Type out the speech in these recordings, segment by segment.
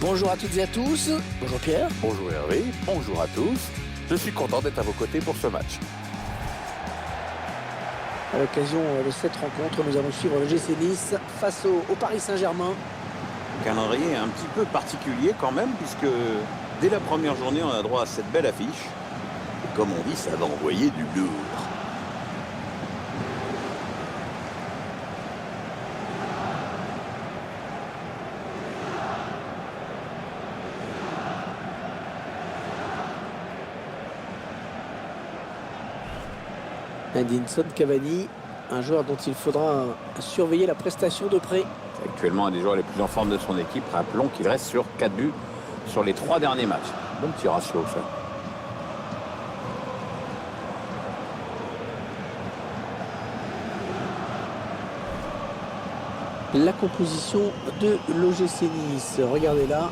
Bonjour à toutes et à tous. Bonjour Pierre. Bonjour Hervé, bonjour à tous. Je suis content d'être à vos côtés pour ce match. À l'occasion de cette rencontre, nous allons suivre le GC Nice face au Paris Saint-Germain. Calendrier un petit peu particulier quand même, puisque dès la première journée, on a droit à cette belle affiche. Et comme on dit, ça va envoyer du lourd. Edinson Cavani, un joueur dont il faudra surveiller la prestation de près. C'est actuellement un des joueurs les plus en forme de son équipe. Rappelons qu'il reste sur 4 buts sur les 3 derniers matchs. Bon petit ratio, ça. La composition de l'OGC Nice. Regardez là,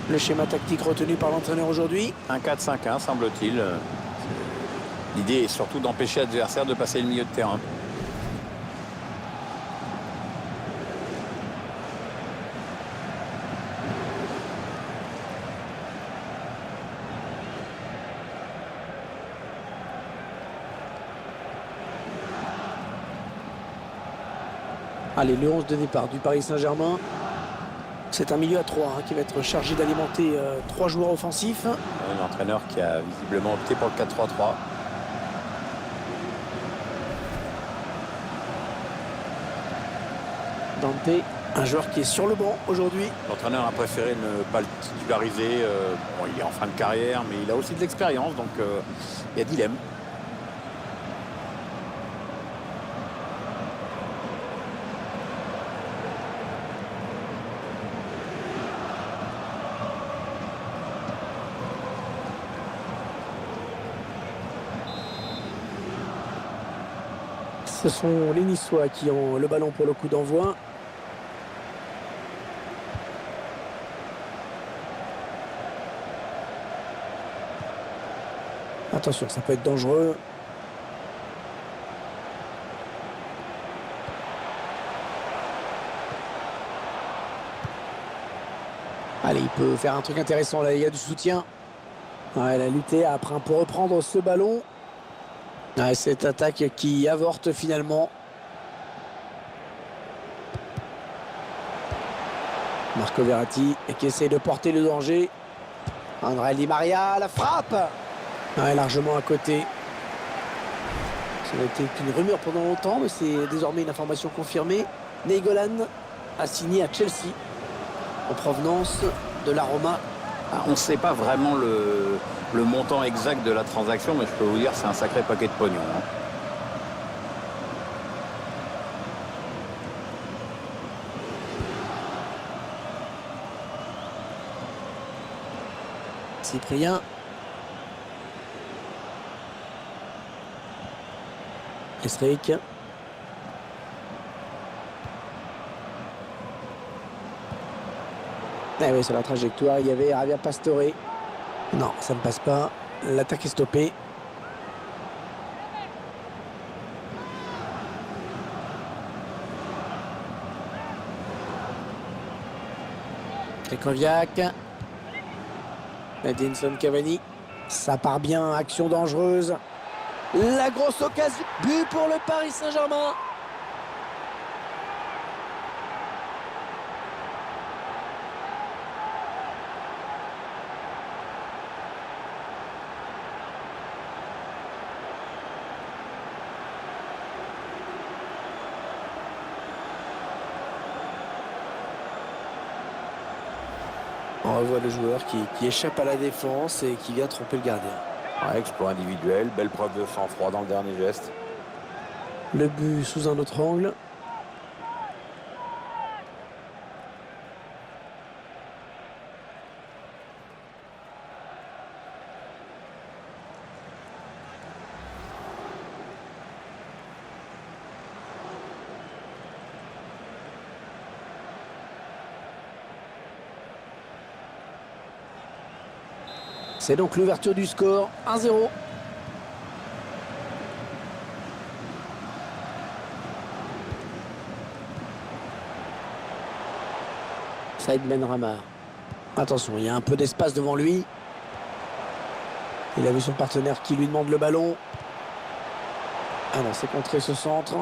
le schéma tactique retenu par l'entraîneur aujourd'hui. Un 4-5-1, semble-t-il. L'idée est surtout d'empêcher l'adversaire de passer le milieu de terrain. Allez, le 11 de départ du Paris Saint-Germain. C'est un milieu à 3 qui va être chargé d'alimenter 3 joueurs offensifs. Un entraîneur qui a visiblement opté pour le 4-3-3. Dante, un joueur qui est sur le banc aujourd'hui. L'entraîneur a préféré ne pas le titulariser. Bon, il est en fin de carrière, mais il a aussi de l'expérience, donc il y a dilemme. Ce sont les Niçois qui ont le ballon pour le coup d'envoi. Attention, ça peut être dangereux. Allez, il peut faire un truc intéressant là, il y a du soutien. Ouais, il a lutté après pour reprendre ce ballon. Ouais, cette attaque qui avorte finalement. Marco Verratti qui essaie de porter le danger. André Di Maria, la frappe. Ouais, largement à côté. Ça n'a été qu'une rumeur pendant longtemps, mais c'est désormais une information confirmée. Nainggolan a signé à Chelsea en provenance de la Roma. On ne sait pas vraiment le montant exact de la transaction, mais je peux vous dire que c'est un sacré paquet de pognon. Cyprien. Esric. Ah oui, sur la trajectoire, il y avait Javier Pastore. Non, ça ne passe pas. L'attaque est stoppée. Krychowiak. Edinson Cavani. Ça part bien, action dangereuse. La grosse occasion. But pour le Paris Saint-Germain. On revoit le joueur qui échappe à la défense et qui vient tromper le gardien. Ouais, exploit individuel, belle preuve de sang-froid dans le dernier geste. Le but sous un autre angle. C'est donc l'ouverture du score, 1-0. Saïd Benrahma. Attention, il y a un peu d'espace devant lui. Il a vu son partenaire qui lui demande le ballon. Ah non, c'est contré ce centre.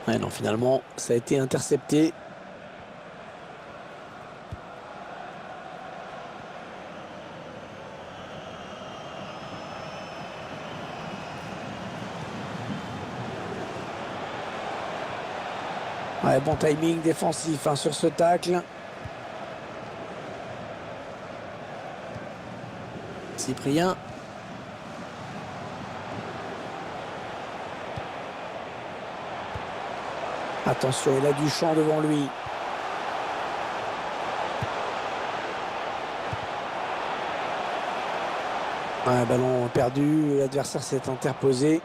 Ouais, non, finalement, ça a été intercepté. Ouais, bon timing défensif hein, sur ce tacle. Cyprien. Attention, il a du champ devant lui. Ouais, ballon perdu, l'adversaire s'est interposé.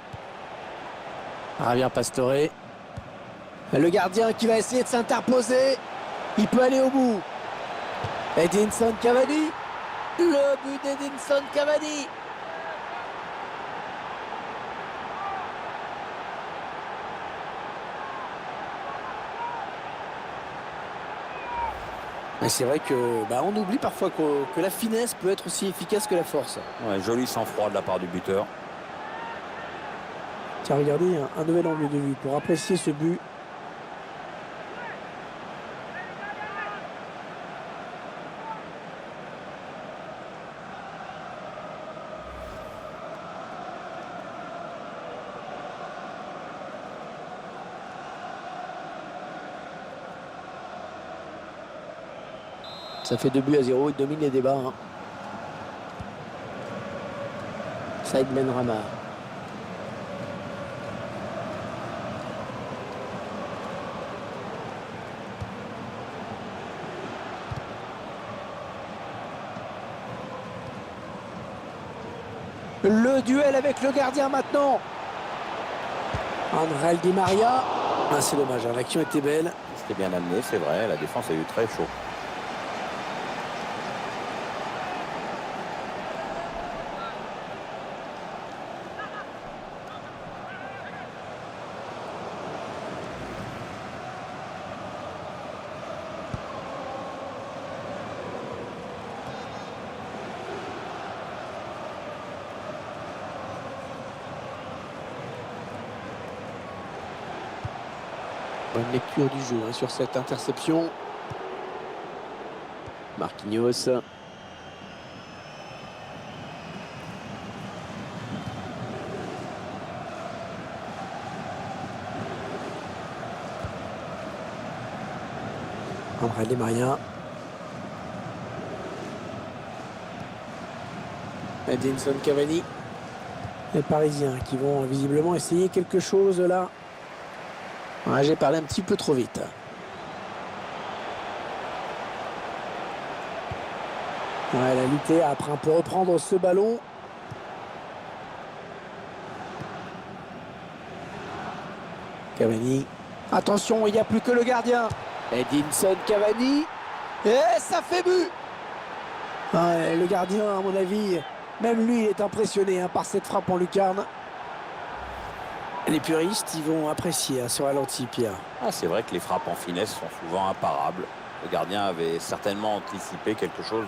Javier Pastore. Le gardien qui va essayer de s'interposer. Il peut aller au bout. Edinson Cavani. Le but d'Edinson Cavani. Mais c'est vrai que on oublie parfois que la finesse peut être aussi efficace que la force. Ouais, joli sang-froid de la part du buteur. Tiens, regardez, un nouvel angle de vue pour apprécier ce but. Ça fait 2-0, il domine les débats. Hein. Saïd Benrahma. Le duel avec le gardien maintenant. André Di Maria. Ah, c'est dommage, hein, l'action était belle. C'était bien amené, c'est vrai, la défense a eu très chaud. Bonne lecture du jeu hein, sur cette interception. Marquinhos. André Di Maria. Edinson Cavani. Les Parisiens qui vont visiblement essayer quelque chose là. Ouais, j'ai parlé un petit peu trop vite. Ouais, la lutte après on peut reprendre ce ballon. Cavani. Attention, il n'y a plus que le gardien. Edinson Cavani. Et ça fait but. Ouais, le gardien, à mon avis, même lui, il est impressionné hein, par cette frappe en lucarne. Les puristes, ils vont apprécier hein, sur ralenti, Pierre. Ah, c'est vrai que les frappes en finesse sont souvent imparables. Le gardien avait certainement anticipé quelque chose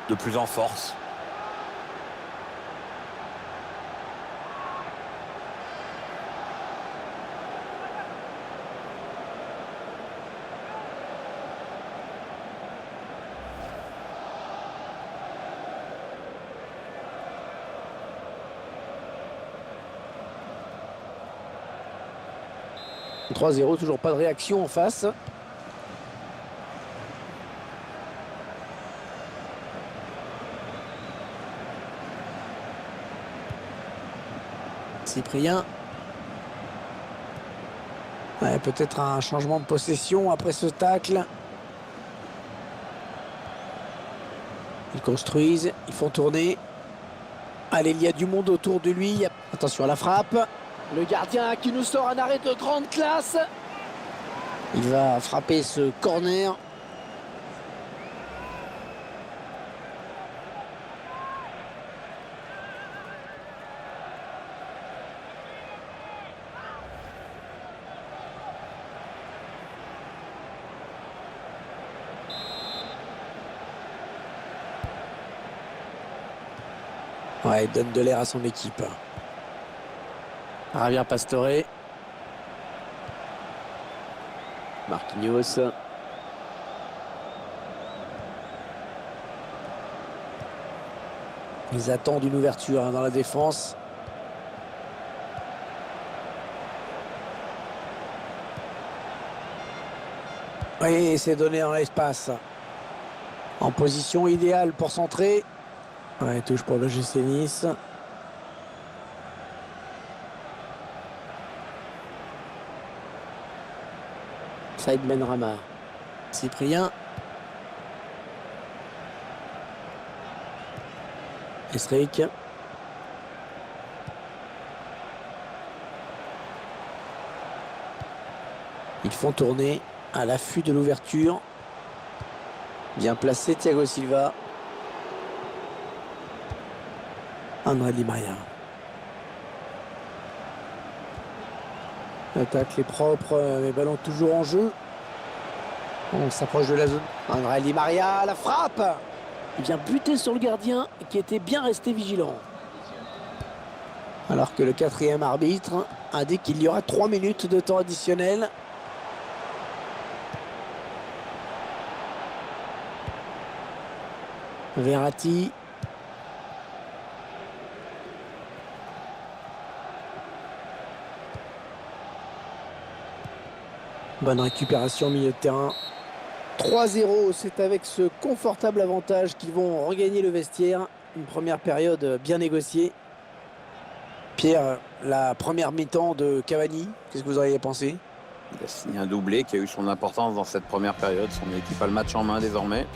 de plus en force. « 3-0, toujours pas de réaction en face. Cyprien. Ouais, peut-être un changement de possession après ce tacle. Ils construisent, ils font tourner. Allez, il y a du monde autour de lui. Attention à la frappe. Le gardien qui nous sort un arrêt de grande classe. Il va frapper ce corner. Ouais, il donne de l'air à son équipe. Javier Pastore. Marquinhos. Ils attendent une ouverture dans la défense. Oui, c'est donné dans l'espace. En position idéale pour centrer. Ouais, touche pour le GC Nice. Saïd Benrahma. Cyprien. Esric. Ils font tourner à l'affût de l'ouverture. Bien placé Thiago Silva. André Di Maria. L'attaque est propre, mais ballon toujours en jeu. On s'approche de la zone. André Di Maria, la frappe. Il vient buter sur le gardien qui était bien resté vigilant. Alors que le quatrième arbitre indique qu'il y aura 3 minutes de temps additionnel. Verratti. Bonne récupération au milieu de terrain. 3-0, c'est avec ce confortable avantage qu'ils vont regagner le vestiaire. Une première période bien négociée. Pierre, la première mi-temps de Cavani, qu'est-ce que vous auriez pensé? Il a signé un doublé qui a eu son importance dans cette première période. Son équipe a le match en main désormais.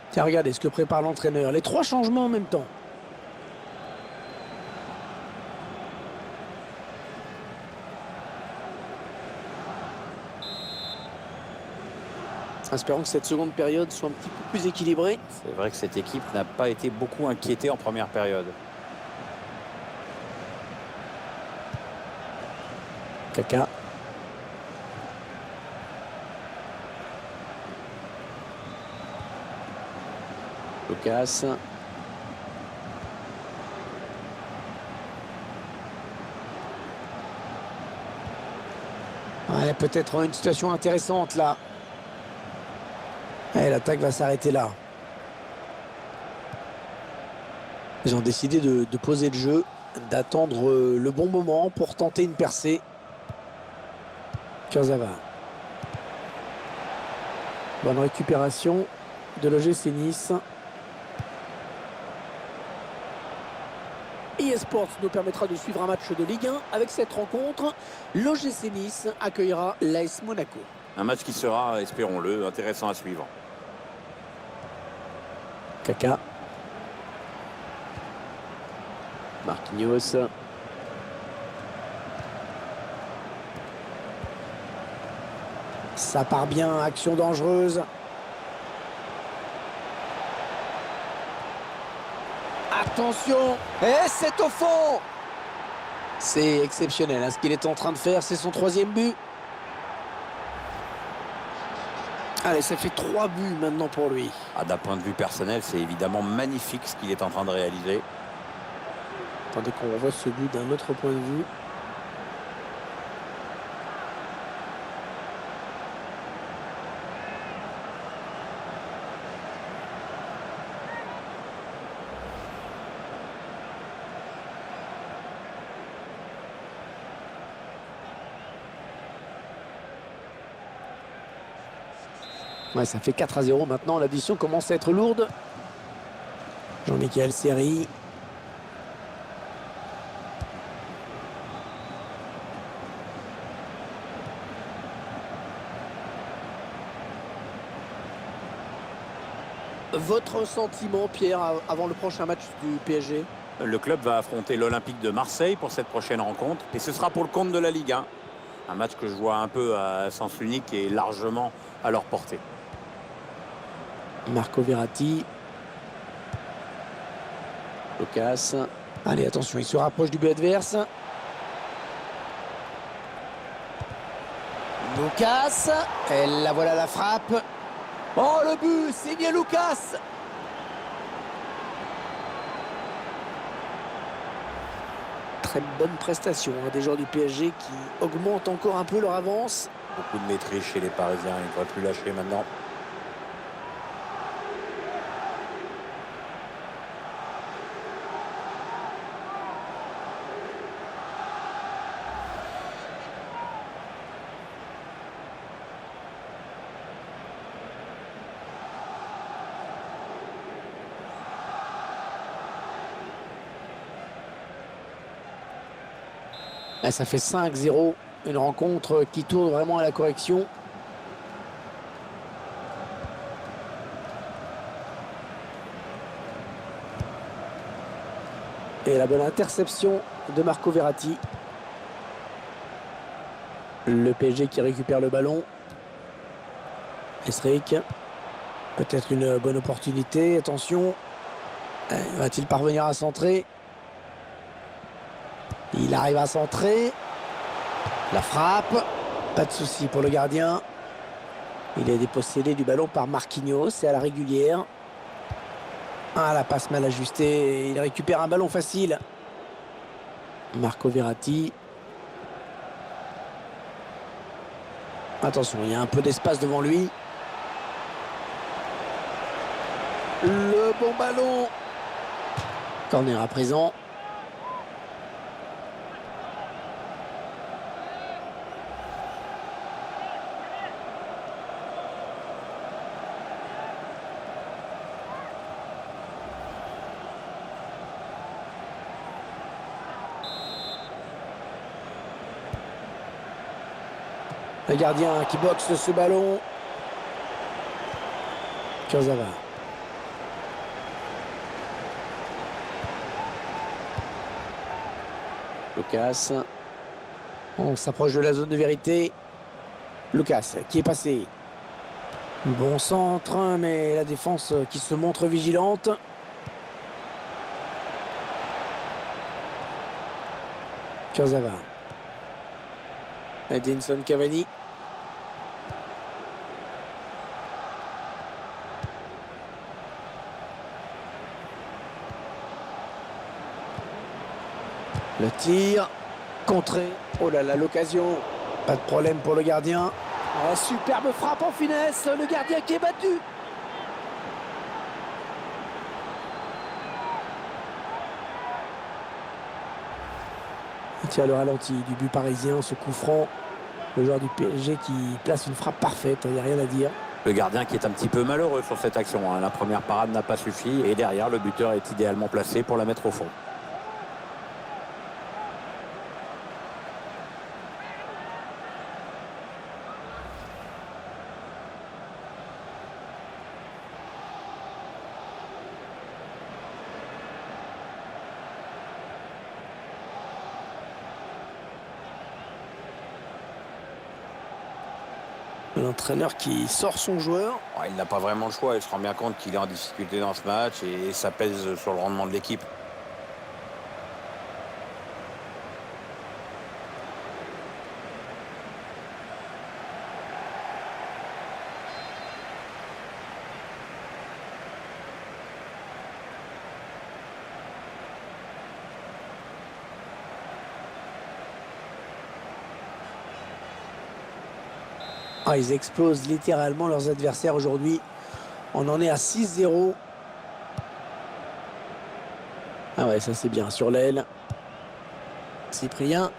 Tiens, regardez ce que prépare l'entraîneur. Les 3 changements en même temps. Espérons que cette seconde période soit un petit peu plus équilibrée. C'est vrai que cette équipe n'a pas été beaucoup inquiétée en première période. Kaka. Lucas. Ouais, peut-être une situation intéressante là. Et l'attaque va s'arrêter là. Ils ont décidé de poser le jeu, d'attendre le bon moment pour tenter une percée. Kurzawa. Bonne récupération de l'OGC Nice. eSports nous permettra de suivre un match de Ligue 1 avec cette rencontre. L'OGC Nice accueillera l'AS Monaco. Un match qui sera, espérons-le, intéressant à suivre. Kaka. Marquinhos. Ça part bien, action dangereuse. Attention. Et c'est au fond. C'est exceptionnel hein, ce qu'il est en train de faire. C'est son 3e but. Allez, ça fait 3 buts maintenant pour lui. Ah, d'un point de vue personnel, c'est évidemment magnifique ce qu'il est en train de réaliser. Attendez qu'on revoie ce but d'un autre point de vue. Ouais, ça fait 4-0 maintenant. L'addition commence à être lourde. Jean-Michel Seri. Votre sentiment, Pierre, avant le prochain match du PSG? Le club va affronter l'Olympique de Marseille pour cette prochaine rencontre. Et ce sera pour le compte de la Ligue 1. Un match que je vois un peu à sens unique et largement à leur portée. Marco Verratti. Lucas. Allez, attention, il se rapproche du but adverse. Lucas. Et la voilà la frappe. Oh, le but, signé Lucas. Très bonne prestation hein, des joueurs du PSG qui augmentent encore un peu leur avance. Beaucoup de maîtrise chez les Parisiens, ils ne devraient plus lâcher maintenant. Là, ça fait 5-0, une rencontre qui tourne vraiment à la correction. Et la bonne interception de Marco Verratti. Le PSG qui récupère le ballon. Esric. Peut-être une bonne opportunité. Attention. Va-t-il parvenir à centrer? Il arrive à centrer. La frappe. Pas de souci pour le gardien. Il est dépossédé du ballon par Marquinhos. C'est à la régulière. Ah, la passe mal ajustée. Il récupère un ballon facile. Marco Verratti. Attention, il y a un peu d'espace devant lui. Le bon ballon. Corner à présent. Le gardien qui boxe ce ballon. Kurzawa. Lucas. On s'approche de la zone de vérité. Lucas qui est passé. Bon centre, mais la défense qui se montre vigilante. Kurzawa. Edinson Cavani. Le tir, contré. Oh là là, l'occasion. Pas de problème pour le gardien. Oh, superbe frappe en finesse. Le gardien qui est battu. Il tient le ralenti du but parisien, ce coup franc. Le joueur du PSG qui place une frappe parfaite, il n'y a rien à dire. Le gardien qui est un petit peu malheureux sur cette action. Hein. La première parade n'a pas suffi et derrière, le buteur est idéalement placé pour la mettre au fond. L'entraîneur qui sort son joueur. Il n'a pas vraiment le choix. Il se rend bien compte qu'il est en difficulté dans ce match et ça pèse sur le rendement de l'équipe. Ah, ils explosent littéralement leurs adversaires aujourd'hui. On en est à 6-0. Ah ouais, ça c'est bien sur l'aile. Cyprien.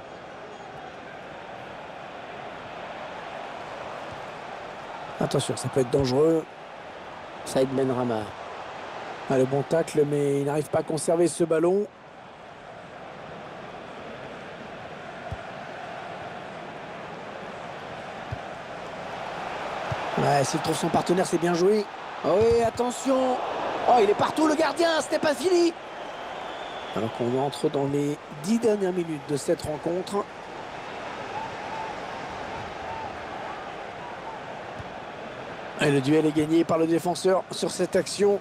Attention, ça peut être dangereux. Saïd Benrahma. Ah, le bon tacle, mais il n'arrive pas à conserver ce ballon. Ouais, s'il trouve son partenaire, c'est bien joué. Oh oui, attention. Oh, il est partout, le gardien, c'était pas fini. Alors qu'on entre dans les 10 dernières minutes de cette rencontre. Et le duel est gagné par le défenseur sur cette action.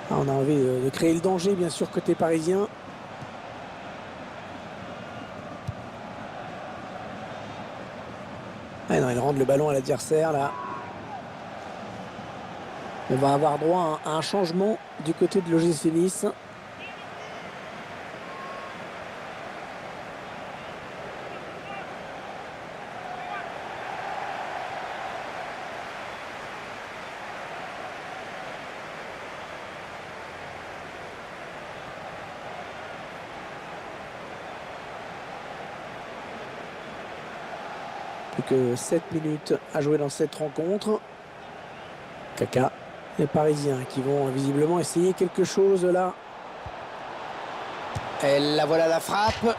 Ah, on a envie de créer le danger, bien sûr, côté parisien. Ah non, il rend le ballon à l'adversaire, là. On va avoir droit à un changement du côté de l'OGC Nice. Plus que 7 minutes à jouer dans cette rencontre. Kaka, les Parisiens qui vont visiblement essayer quelque chose là. Et la voilà la frappe.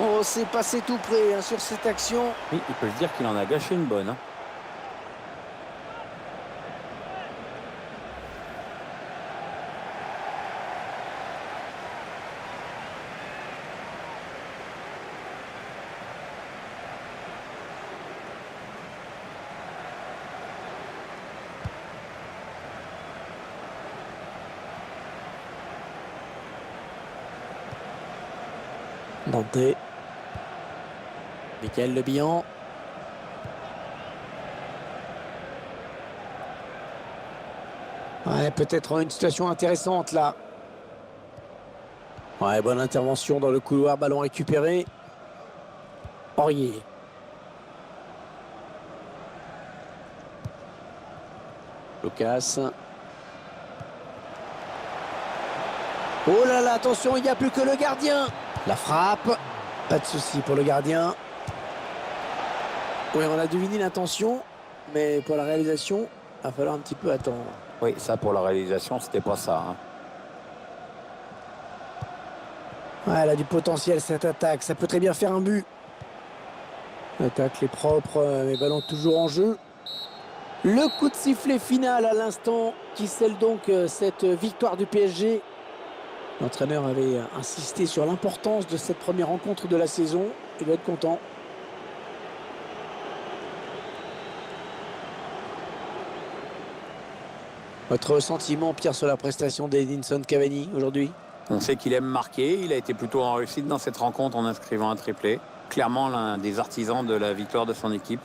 Oh, c'est passé tout près sur cette action. Oui, il peut se dire qu'il en a gâché une bonne. Dante. Michael Le Bihan. Ouais, peut-être une situation intéressante là. Ouais, bonne intervention dans le couloir, ballon récupéré. Aurier. Lucas. Oh là là, attention, il n'y a plus que le gardien. La frappe. Pas de souci pour le gardien. Oui, on a deviné l'intention, mais pour la réalisation, il va falloir un petit peu attendre. Oui, ça pour la réalisation, c'était pas ça. Ouais, elle a du potentiel cette attaque, ça peut très bien faire un but. L'attaque est propre, mais ballon toujours en jeu. Le coup de sifflet final à l'instant qui scelle donc cette victoire du PSG. L'entraîneur avait insisté sur l'importance de cette première rencontre de la saison. Il doit être content. Votre sentiment, Pierre, sur la prestation d'Edinson Cavani aujourd'hui? On sait qu'il aime marquer. Il a été plutôt en réussite dans cette rencontre en inscrivant un triplé. Clairement l'un des artisans de la victoire de son équipe.